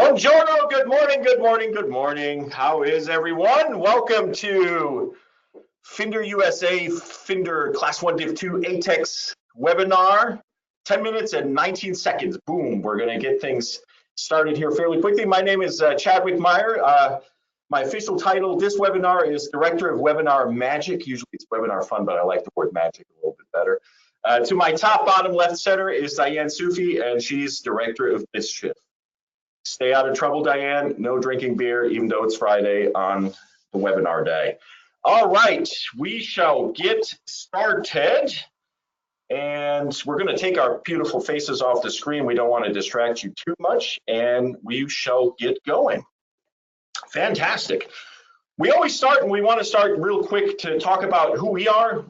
Buongiorno, good morning, good morning, good morning. How is everyone? Welcome to FINDER USA FINDER Class1Div2 ATEX webinar. 10 minutes and 19 seconds. Boom, we're gonna get things started here fairly quickly. My name is Chadwick Meyer. My official title this webinar is Director of Webinar Magic. Usually it's webinar fun, but I like the word magic a little bit better. To my top, bottom, left, center is Diane Sufi, and she's Director of Mischief. Stay out of trouble, Diane. No drinking beer, even though it's Friday on the webinar day. All right, we shall get started. And we're going to take our beautiful faces off the screen. We don't want to distract you too much, and we shall get going. Fantastic. We always start, and we want to start real quick to talk about who we are.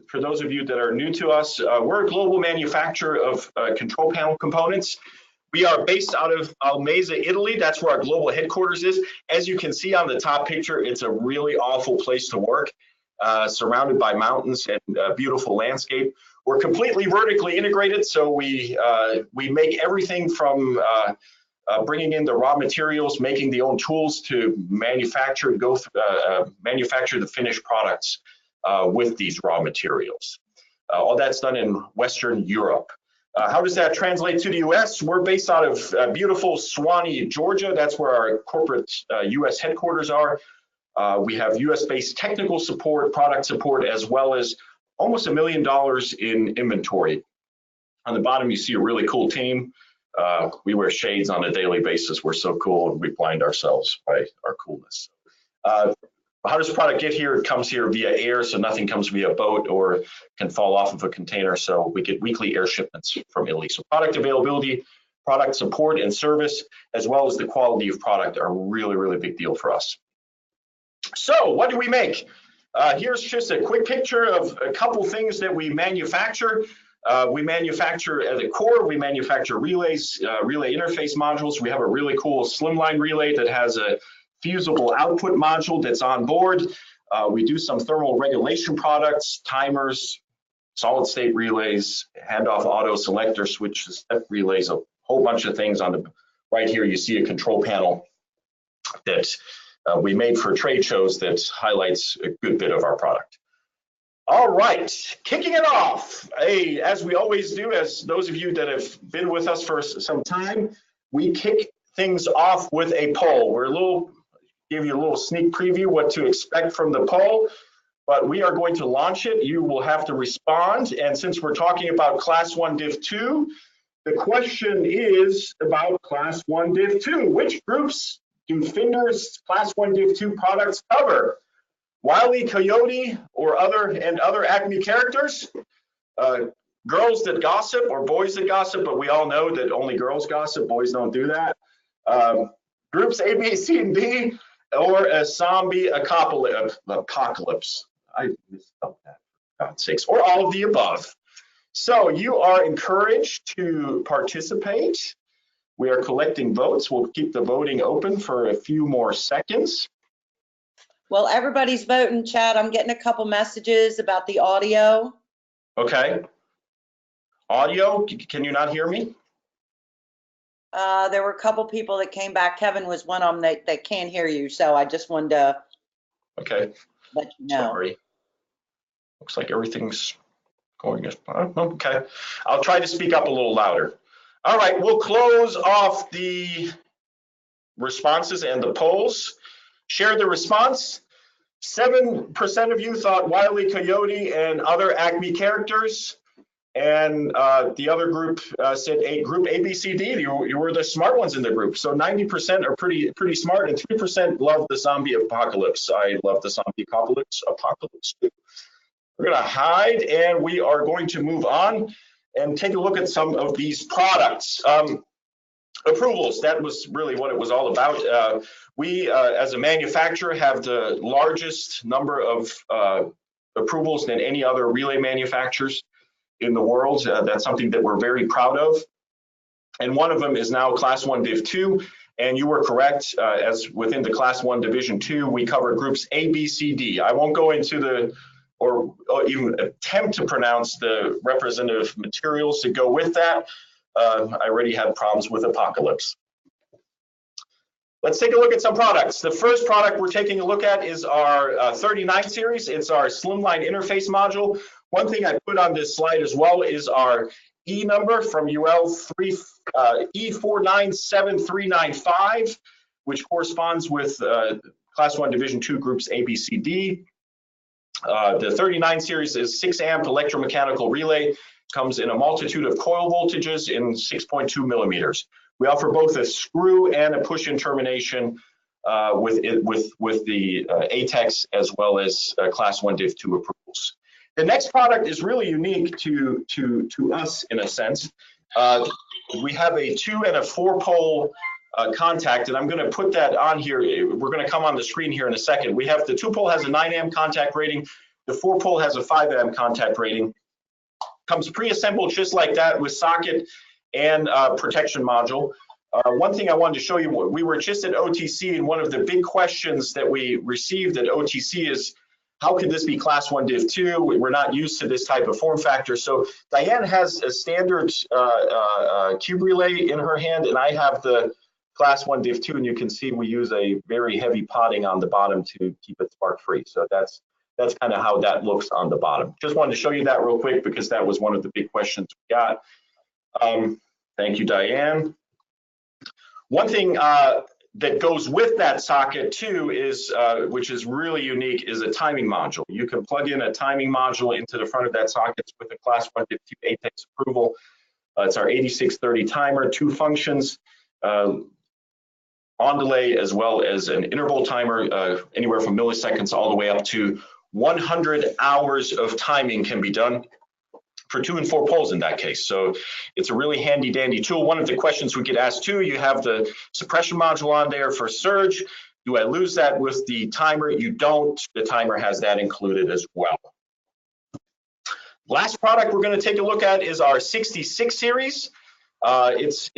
For those of you that are new to us, we're a global manufacturer of control panel components. We are based out of Almeza, Italy. That's where our global headquarters is. As you can see on the top picture, it's a really awful place to work, surrounded by mountains and a beautiful landscape. We're completely vertically integrated, so we make everything from bringing in the raw materials, making the own tools to manufacture and manufacture the finished products with these raw materials. All that's done in Western Europe. How does that translate to the US? We're based out of beautiful Suwanee, Georgia. That's where our corporate US headquarters are. We have US-based technical support, product support, as well as almost $1 million in inventory. On the bottom, you see a really cool team. We wear shades on a daily basis. We're so cool, and we blind ourselves by our coolness. How does product get here? It comes here via air, so nothing comes via boat or can fall off of a container. So we get weekly air shipments from Italy. So product availability, product support and service, as well as the quality of product are really, really big deal for us. So what do we make? Here's just a quick picture of a couple things that we manufacture. We manufacture at the core, we manufacture relays, relay interface modules. We have a really cool slimline relay that has a fusible output module that's on board. We do some thermal regulation products, timers, solid state relays, handoff auto selector switches, step relays, a whole bunch of things on the right here. You see a control panel that we made for trade shows that highlights a good bit of our product. All right, kicking it off. Hey, as we always do, as those of you that have been with us for some time, we kick things off with a poll. Give you a little sneak preview what to expect from the poll, but we are going to launch it. You will have to respond, and since we're talking about Class1Div2, the question is about Class1Div2. Which groups do FINDER's Class1Div2 products cover? Wile E. Coyote or other Acme characters? Girls that gossip or boys that gossip, but we all know that only girls gossip, boys don't do that. Groups A, B, C, and D, or a zombie apocalypse. I misspelled that, for God's sakes, or all of the above. So you are encouraged to participate. We are collecting votes. We'll keep the voting open for a few more seconds. Well, everybody's voting, Chad. I'm getting a couple messages about the audio. Okay. Audio, can you not hear me? There were a couple people that came back. Kevin was one of them that can't hear you, so I just wanted to let you know. Sorry. Looks like everything's going as planned. Okay. I'll try to speak up a little louder. All right, we'll close off the responses and the polls. Share the response. 7% of you thought Wile E. Coyote and other Acme characters. And the other group said group A, B, C, D. You were the smart ones in the group. So 90% are pretty smart, and 3% love the zombie apocalypse. I love the zombie apocalypse too. We're going to hide, and we are going to move on and take a look at some of these products. Approvals, that was really what it was all about. We, as a manufacturer, have the largest number of approvals than any other relay manufacturers in the world. That's something that we're very proud of. And one of them is now Class1Div2. And you were correct, as within the Class 1 Division 2, we cover groups A, B, C, D. I won't go into or even attempt to pronounce the representative materials to go with that. I already had problems with apocalypse. Let's take a look at some products. The first product we're taking a look at is our 39 series. It's our slimline interface module. One thing I put on this slide as well is our E number from UL E497395, which corresponds with Class 1 Division 2 groups A, B, C, D. The 39 series is 6 amp electromechanical relay, comes in a multitude of coil voltages in 6.2 millimeters. We offer both a screw and a push-in termination with the ATEX as well as Class 1 Div 2 approvals. The next product is really unique to us in a sense. We have a 2 and a 4 pole contact, and I'm going to put that on here. We're going to come on the screen here in a second. We have the 2 pole has a 9 amp contact rating. The 4 pole has a 5 amp contact rating. Comes pre-assembled just like that with socket and protection module. One thing I wanted to show you, we were just at OTC, and one of the big questions that we received at OTC is, how could this be Class 1 Div 2? We're not used to this type of form factor. So Diane has a standard cube relay in her hand, and I have the Class 1 Div 2, and you can see we use a very heavy potting on the bottom to keep it spark free. So that's kind of how that looks on the bottom. Just wanted to show you that real quick because that was one of the big questions we got. Thank you, Diane. One thing that goes with that socket too is, which is really unique, is a timing module. You can plug in a timing module into the front of that socket with a Class 1 Div 2 ATEX approval. It's our 8630 timer, 2 functions, on delay as well as an interval timer, anywhere from milliseconds all the way up to 100 hours of timing can be done for 2 and 4 poles in that case. So it's a really handy dandy tool. One of the questions we get asked too, you have the suppression module on there for surge. Do I lose that with the timer? You don't. The timer has that included as well. Last product we're going to take a look at is our 66 series. It's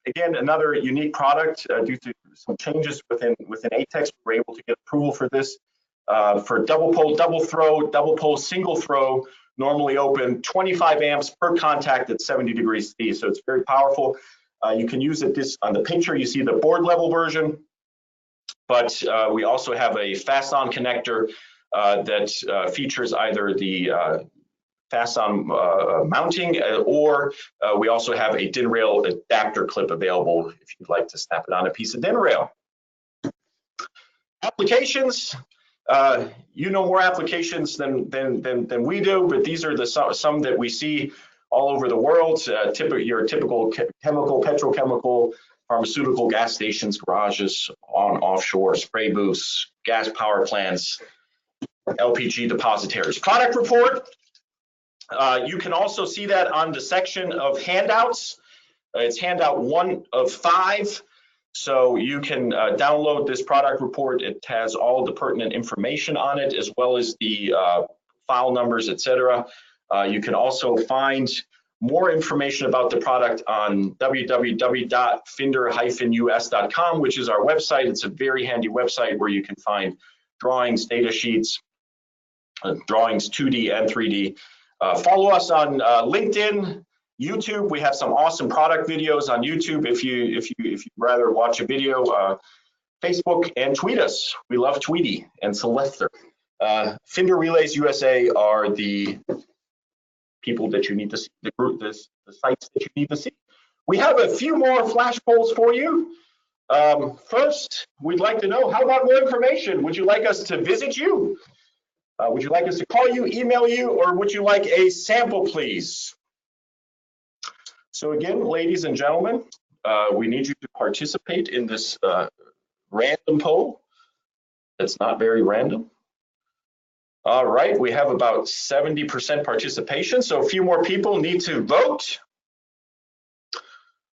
again another unique product due to some changes within ATEX. We were able to get approval for this for double pole, double throw, double pole, single throw. Normally open 25 amps per contact at 70 degrees C, so it's very powerful. You can use it on the picture. You see the board level version, but we also have a fast on connector that features either the fast on mounting or we also have a DIN rail adapter clip available if you'd like to snap it on a piece of DIN rail. Applications. You know more applications than we do, but these are some that we see all over the world. Your typical chemical, petrochemical, pharmaceutical, gas stations, garages, offshore, spray booths, gas power plants, LPG depositories. Product report. You can also see that on the section of handouts. It's handout 1 of 5. So you can download this product report. It has all the pertinent information on it, as well as the file numbers, etc. You can also find more information about the product on www.finder-us.com, which is our website. It's a very handy website where you can find drawings, data sheets, drawings 2D and 3D. Follow us on LinkedIn, YouTube. We have some awesome product videos on YouTube if you'd rather watch a video. Facebook, and tweet us. We love Tweety and Sylvester. FINDER Relays USA are the people that you need to see, the sites that you need to see. We have a few more flash polls for you. First, we'd like to know, how about more information? Would you like us to visit you? Would you like us to call you, email you, or would you like a sample, please? So again, ladies and gentlemen, we need you to participate in this random poll. It's not very random. All right, we have about 70% participation, so a few more people need to vote.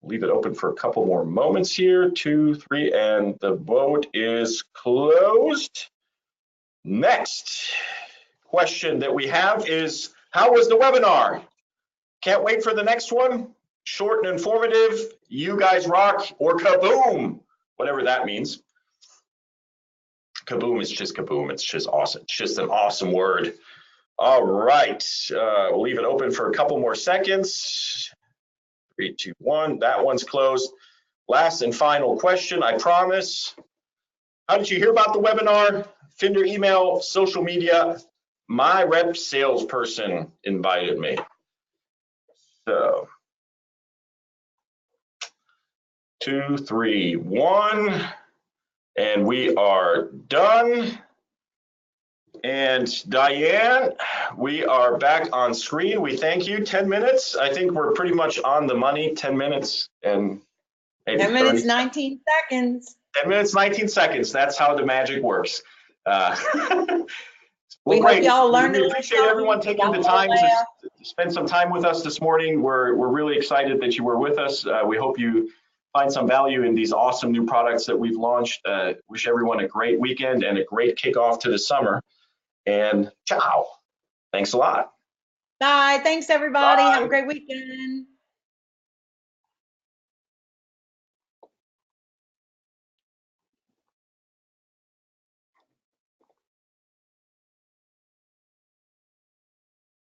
Leave it open for a couple more moments here, 2, 3, and the vote is closed. Next question that we have is, how was the webinar? Can't wait for the next one. Short and informative, you guys rock, or kaboom, whatever that means. Kaboom is just kaboom. It's just awesome. It's just an awesome word. All right, we'll leave it open for a couple more seconds. 3, 2, 1. That one's closed. Last and final question, I promise. How did you hear about the webinar? FINDER email, social media. My rep salesperson invited me. So 2, 3, 1, and we are done. And Diane, we are back on screen. We thank you. 10 minutes. I think we're pretty much on the money. 10 minutes and maybe 10 minutes, 19 seconds. 10 minutes, 19 seconds. That's how the magic works. Well, we great. Hope y'all learned. We appreciate everyone taking the time to spend some time with us this morning. We're really excited that you were with us. We hope you find some value in these awesome new products that we've launched. Wish everyone a great weekend and a great kickoff to the summer. And ciao. Thanks a lot. Bye. Thanks, everybody. Bye. Have a great weekend.